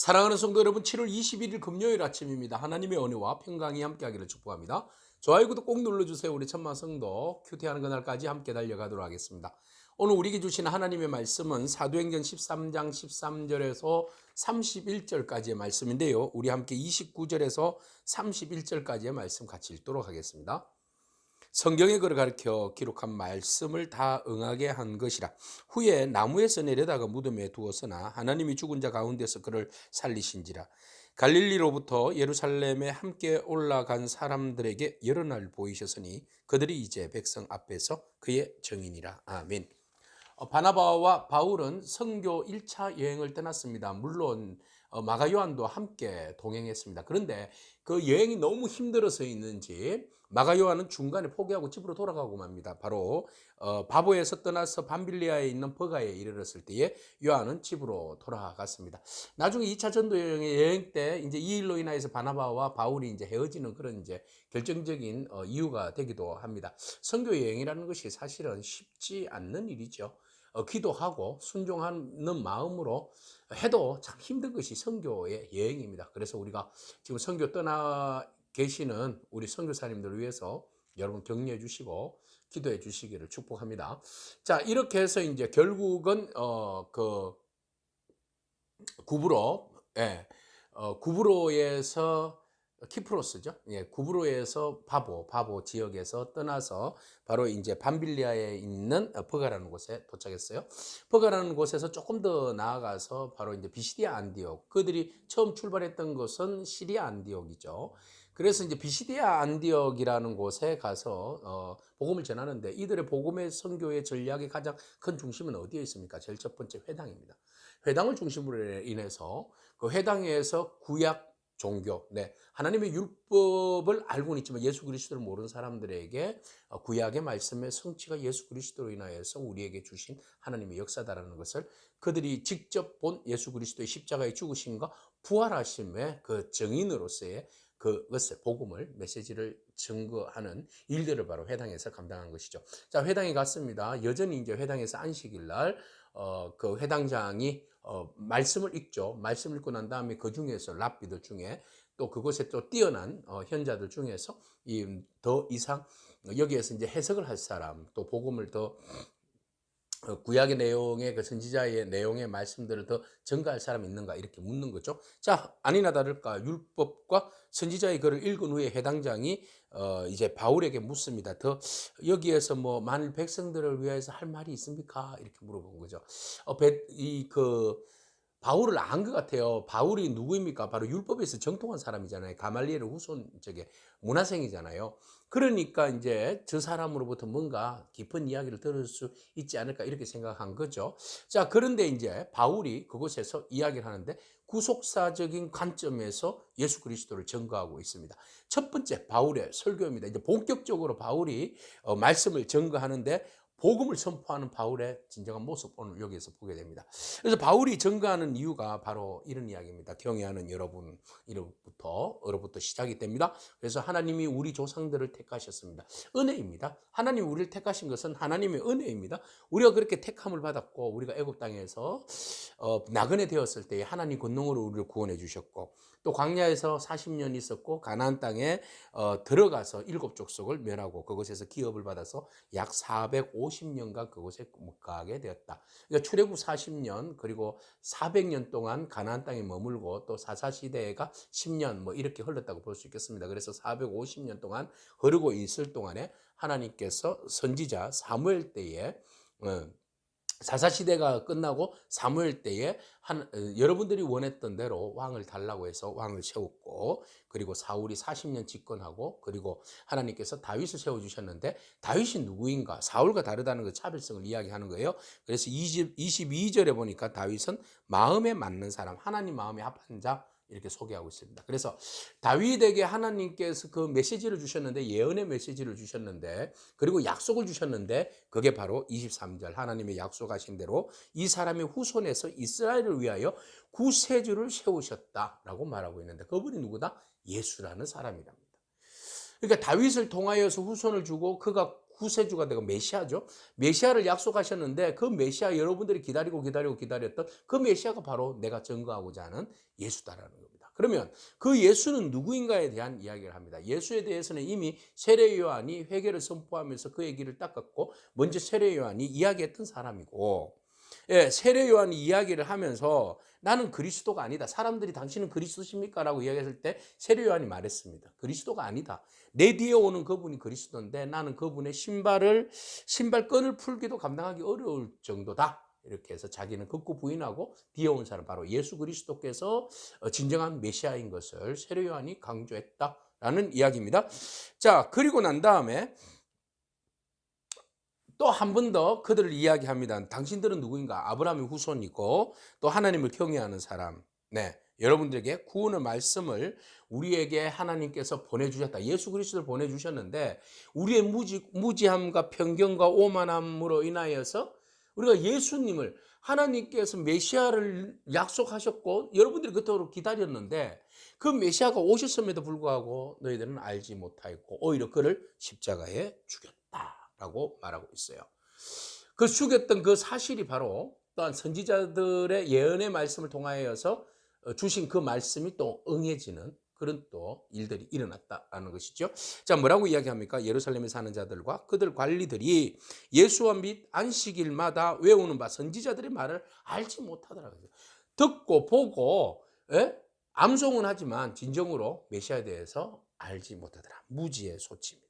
사랑하는 성도 여러분, 7월 21일 금요일 아침입니다. 하나님의 은혜와 평강이 함께하기를 축복합니다. 좋아요, 구독 꼭 눌러주세요. 우리 천만 성도 큐티하는 그날까지 함께 달려가도록 하겠습니다. 오늘 우리에게 주신 하나님의 말씀은 사도행전 13장 13절에서 31절까지의 말씀인데요. 우리 함께 29절에서 31절까지의 말씀 같이 읽도록 하겠습니다. 성경에 그를 가르쳐 기록한 말씀을 다 응하게 한 것이라. 후에 나무에서 내려다가 무덤에 두었으나 하나님이 죽은 자 가운데서 그를 살리신지라. 갈릴리로부터 예루살렘에 함께 올라간 사람들에게 여러 날 보이셨으니 그들이 이제 백성 앞에서 그의 증인이라. 아멘. 바나바와 바울은 선교 1차 여행을 떠났습니다. 물론 마가 요한도 함께 동행했습니다. 그런데 그 여행이 너무 힘들어서있는지 마가 요한은 중간에 포기하고 집으로 돌아가고 맙니다. 바로 바보에서 떠나서 밤빌리아에 있는 버가에 이르렀을 때에 요한은 집으로 돌아갔습니다. 나중에 2차 전도 여행 때 이제 이 일로 인하여서 바나바와 바울이 이제 헤어지는 그런 이제 결정적인 이유가 되기도 합니다. 선교 여행이라는 것이 사실은 쉽지 않는 일이죠. 기도하고 순종하는 마음으로 해도 참 힘든 것이 선교의 여행입니다. 그래서 우리가 지금 선교 떠나 계시는 우리 선교사님들을 위해서 여러분 격려해 주시고 기도해 주시기를 축복합니다. 자, 이렇게 해서 이제 결국은 구브로, 구브로에서 키프로스죠. 예, 구브로에서 바보 지역에서 떠나서 바로 이제 밤빌리아에 있는 버가라는 곳에 도착했어요. 버가라는 곳에서 조금 더 나아가서 바로 이제 비시디아 안디옥. 그들이 처음 출발했던 곳은 시리아 안디옥이죠. 그래서 이제 비시디아 안디옥이라는 곳에 가서 복음을 전하는데 이들의 복음의 선교의 전략의 가장 큰 중심은 어디에 있습니까? 제일 첫 번째 회당입니다. 회당을 중심으로 인해서 그 회당에서 구약 종교, 하나님의 율법을 알고는 있지만 예수 그리스도를 모르는 사람들에게 구약의 말씀의 성취가 예수 그리스도로 인하여서 우리에게 주신 하나님의 역사다라는 것을 그들이 직접 본 예수 그리스도의 십자가의 죽으심과 부활하심의 그 증인으로서의 그것을 복음을 메시지를 증거하는 일들을 바로 회당에서 감당한 것이죠. 자, 회당에 갔습니다. 여전히 이제 회당에서 안식일 날 그 회당장이 말씀을 읽죠. 말씀을 읽고 난 다음에 그 중에서 랍비들 중에 또 그곳에 또 뛰어난 현자들 중에서 더 이상 여기에서 이제 해석을 할 사람, 또 복음을 더 구약의 내용의 그 선지자의 내용의 말씀들을 더 증가할 사람이 있는가 이렇게 묻는 거죠. 자, 아니나 다를까 율법과 선지자의 글을 읽은 후에 해당장이 이제 바울에게 묻습니다. 더 여기에서 뭐 만일 백성들을 위해서 할 말이 있습니까? 이렇게 물어본 거죠. 바울을 안 것 같아요. 바울이 누구입니까? 바로 율법에서 정통한 사람이잖아요. 가말리엘의 후손 문화생이잖아요. 그러니까 이제 저 사람으로부터 뭔가 깊은 이야기를 들을 수 있지 않을까 이렇게 생각한 거죠. 자, 그런데 이제 바울이 그곳에서 이야기를 하는데 구속사적인 관점에서 예수 그리스도를 증거하고 있습니다. 첫 번째 바울의 설교입니다. 이제 본격적으로 바울이 말씀을 증거하는데 복음을 선포하는 바울의 진정한 모습 오늘 여기에서 보게 됩니다. 그래서 바울이 증거하는 이유가 바로 이런 이야기입니다. 경외하는 여러분으로부터 시작이 됩니다. 그래서 하나님이 우리 조상들을 택하셨습니다. 은혜입니다. 하나님이 우리를 택하신 것은 하나님의 은혜입니다. 우리가 그렇게 택함을 받았고 우리가 애굽 땅에서 나그네 되었을 때 하나님 권능으로 우리를 구원해 주셨고 또 광야에서 40년 있었고 가나안 땅에 들어가서 7족속을 멸하고 그곳에서 기업을 받아서 약 450년간 그곳에 묵가하게 되었다. 그러니까 출애굽 40년 그리고 400년 동안 가나안 땅에 머물고 또 사사시대가 10년 뭐 이렇게 흘렀다고 볼 수 있겠습니다. 그래서 450년 동안 흐르고 있을 동안에 하나님께서 선지자 사무엘 때에 사사시대가 끝나고 사무엘 때에 여러분들이 원했던 대로 왕을 달라고 해서 왕을 세웠고 그리고 사울이 40년 집권하고 그리고 하나님께서 다윗을 세워주셨는데 다윗이 누구인가? 사울과 다르다는 그 차별성을 이야기하는 거예요. 그래서 22절에 보니까 다윗은 마음에 맞는 사람, 하나님 마음에 합한 자 이렇게 소개하고 있습니다. 그래서 다윗에게 하나님께서 그 메시지를 주셨는데 예언의 메시지를 주셨는데 그리고 약속을 주셨는데 그게 바로 23절 하나님의 약속하신 대로 이 사람의 후손에서 이스라엘을 위하여 구세주를 세우셨다라고 말하고 있는데 그분이 누구다? 예수라는 사람이랍니다. 그러니까 다윗을 통하여서 후손을 주고 그가 구세주가 되고 메시아죠. 메시아를 약속하셨는데 그 메시아 여러분들이 기다렸던 그 메시아가 바로 내가 증거하고자 하는 예수다라는 겁니다. 그러면 그 예수는 누구인가에 대한 이야기를 합니다. 예수에 대해서는 이미 세례 요한이 회개를 선포하면서 그의 길을 닦았고 먼저 세례 요한이 이야기했던 사람이고, 예, 세례 요한이 이야기를 하면서 나는 그리스도가 아니다. 사람들이 당신은 그리스도십니까? 라고 이야기했을 때 세례 요한이 말했습니다. 그리스도가 아니다. 내 뒤에 오는 그분이 그리스도인데 나는 그분의 신발끈을 풀기도 감당하기 어려울 정도다. 이렇게 해서 자기는 극구 부인하고 뒤에 온 사람 바로 예수 그리스도께서 진정한 메시아인 것을 세례 요한이 강조했다라는 이야기입니다. 자, 그리고 난 다음에 또 한 번 더 그들을 이야기합니다. 당신들은 누구인가? 아브라함의 후손이고 또 하나님을 경외하는 사람. 네, 여러분들에게 구원의 말씀을 우리에게 하나님께서 보내주셨다. 예수 그리스도를 보내주셨는데 우리의 무지함과 편견과 오만함으로 인하여서 우리가 예수님을 하나님께서 메시아를 약속하셨고 여러분들이 그토록 기다렸는데 그 메시아가 오셨음에도 불구하고 너희들은 알지 못하였고 오히려 그를 십자가에 죽였다라고 말하고 있어요. 그 죽였던 그 사실이 바로 또한 선지자들의 예언의 말씀을 통하여서 주신 그 말씀이 또 응해지는 그런 또 일들이 일어났다라는 것이죠. 자, 뭐라고 이야기합니까? 예루살렘에 사는 자들과 그들 관리들이 예수와 및 안식일마다 외우는 바 선지자들의 말을 알지 못하더라고요. 듣고 보고, 예? 암송은 하지만 진정으로 메시아에 대해서 알지 못하더라. 무지의 소치입니다.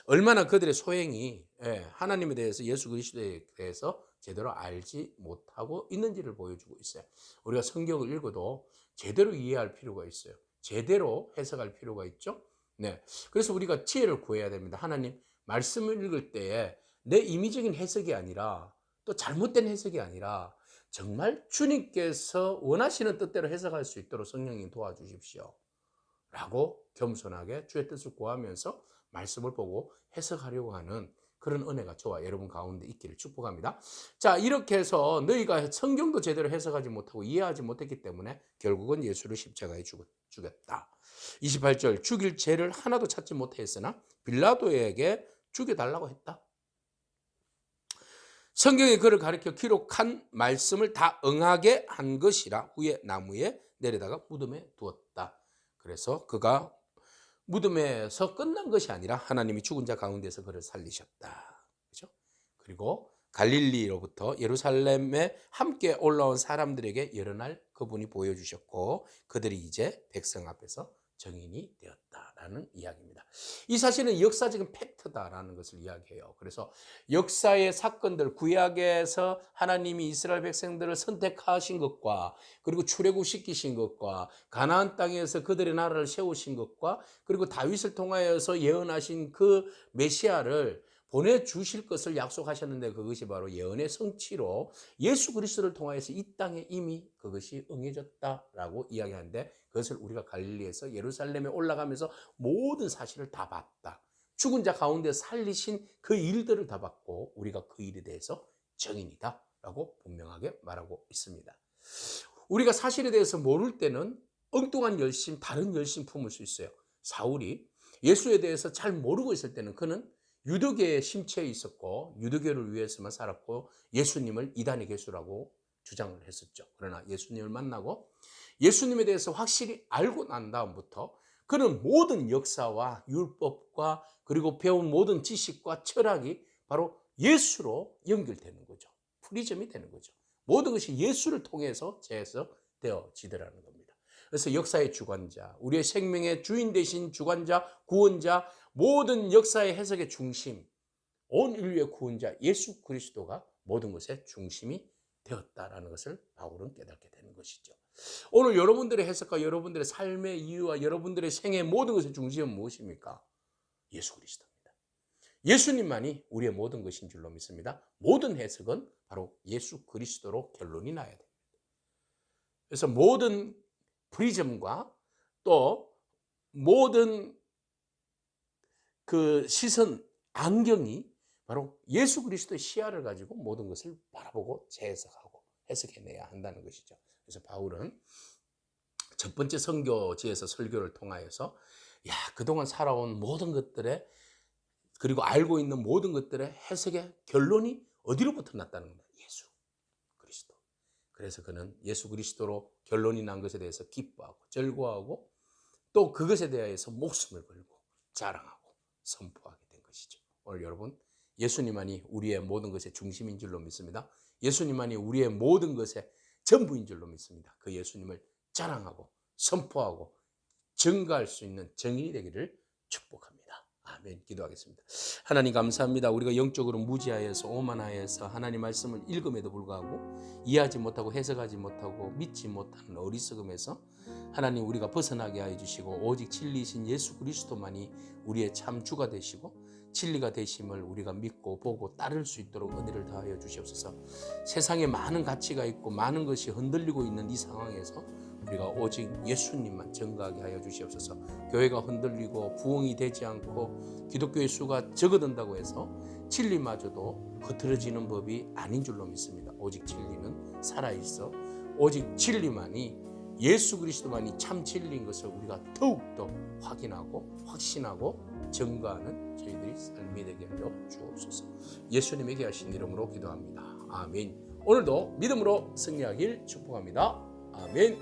얼마나 그들의 소행이, 예, 하나님에 대해서 예수 그리스도에 대해서 제대로 알지 못하고 있는지를 보여주고 있어요. 우리가 성경을 읽어도 제대로 이해할 필요가 있어요. 제대로 해석할 필요가 있죠. 네, 그래서 우리가 지혜를 구해야 됩니다. 하나님 말씀을 읽을 때에 내 임의적인 해석이 아니라 또 잘못된 해석이 아니라 정말 주님께서 원하시는 뜻대로 해석할 수 있도록 성령님 도와주십시오 라고 겸손하게 주의 뜻을 구하면서 말씀을 보고 해석하려고 하는 그런 은혜가 저와 여러분 가운데 있기를 축복합니다. 자, 이렇게 해서 너희가 성경도 제대로 해석하지 못하고 이해하지 못했기 때문에 결국은 예수를 십자가에 죽였다. 28절, 죽일 죄를 하나도 찾지 못했으나 빌라도에게 죽여달라고 했다. 성경이 그를 가리켜 기록한 말씀을 다 응하게 한 것이라 후에 나무에 내려다가 무덤에 두었다. 그래서 그가 무덤에서 끝난 것이 아니라 하나님이 죽은 자 가운데서 그를 살리셨다. 그렇죠? 그리고 갈릴리로부터 예루살렘에 함께 올라온 사람들에게 여러 날 그분이 보여주셨고 그들이 이제 백성 앞에서 정인이 되었다라는 이야기입니다. 이 사실은 역사적인 팩트다라는 것을 이야기해요. 그래서 역사의 사건들, 구약에서 하나님이 이스라엘 백성들을 선택하신 것과 그리고 출애굽시키신 것과 가나안 땅에서 그들의 나라를 세우신 것과 그리고 다윗을 통하여서 예언하신 그 메시아를 보내주실 것을 약속하셨는데 그것이 바로 예언의 성취로 예수 그리스도를 통하여서 이 땅에 이미 그것이 응해졌다라고 이야기하는데 그것을 우리가 갈릴리에서 예루살렘에 올라가면서 모든 사실을 다 봤다. 죽은 자 가운데 살리신 그 일들을 다 봤고 우리가 그 일에 대해서 정인이다 라고 분명하게 말하고 있습니다. 우리가 사실에 대해서 모를 때는 엉뚱한 열심, 다른 열심 품을 수 있어요. 사울이 예수에 대해서 잘 모르고 있을 때는 그는 유대교에 심취해 있었고 유대교를 위해서만 살았고 예수님을 이단의 개수라고 주장을 했었죠. 그러나 예수님을 만나고 예수님에 대해서 확실히 알고 난 다음부터 그는 모든 역사와 율법과 그리고 배운 모든 지식과 철학이 바로 예수로 연결되는 거죠. 프리즘이 되는 거죠. 모든 것이 예수를 통해서 재해석되어지더라는 겁니다. 그래서 역사의 주관자, 우리의 생명의 주인 되신 주관자, 구원자, 모든 역사의 해석의 중심, 온 인류의 구원자 예수 그리스도가 모든 것의 중심이 되었다라는 것을 바울은 깨닫게 되는 것이죠. 오늘 여러분들의 해석과 여러분들의 삶의 이유와 여러분들의 생의 모든 것의 중심은 무엇입니까? 예수 그리스도입니다. 예수님만이 우리의 모든 것인 줄로 믿습니다. 모든 해석은 바로 예수 그리스도로 결론이 나야 됩니다. 그래서 모든 프리즘과 또 모든 그 시선, 안경이 바로 예수 그리스도의 시야를 가지고 모든 것을 바라보고 재해석하고 해석해내야 한다는 것이죠. 그래서 바울은 첫 번째 선교지에서 설교를 통하여서 그동안 살아온 모든 것들의 그리고 알고 있는 모든 것들의 해석의 결론이 어디로부터 났다는 겁니다. 예수 그리스도. 그래서 그는 예수 그리스도로 결론이 난 것에 대해서 기뻐하고 즐거워하고 또 그것에 대해서 목숨을 걸고 자랑하고 선포하게 된 것이죠. 오늘 여러분, 예수님만이 우리의 모든 것의 중심인 줄로 믿습니다. 예수님만이 우리의 모든 것의 전부인 줄로 믿습니다. 그 예수님을 자랑하고 선포하고 증거할 수 있는 정인이 되기를 축복합니다. 아멘. 기도하겠습니다. 하나님 감사합니다. 우리가 영적으로 무지하여서 오만하여서 하나님 말씀을 읽음에도 불구하고 이해하지 못하고 해석하지 못하고 믿지 못하는 어리석음에서 하나님 우리가 벗어나게 하여 주시고 오직 진리이신 예수 그리스도만이 우리의 참 주가 되시고 진리가 되심을 우리가 믿고 보고 따를 수 있도록 은혜를 다하여 주시옵소서. 세상에 많은 가치가 있고 많은 것이 흔들리고 있는 이 상황에서 우리가 오직 예수님만 증거하게 하여 주시옵소서. 교회가 흔들리고 부흥이 되지 않고 기독교의 수가 적어든다고 해서 진리마저도 흐트러지는 법이 아닌 줄로 믿습니다. 오직 진리는 살아있어 오직 진리만이 예수 그리스도만이 참 진리인 것을 우리가 더욱더 확인하고 확신하고 증거하는 저희들이 삶이 되게 하여 주옵소서. 예수님에게 하신 이름으로 기도합니다. 아멘. 오늘도 믿음으로 승리하길 축복합니다. 아멘.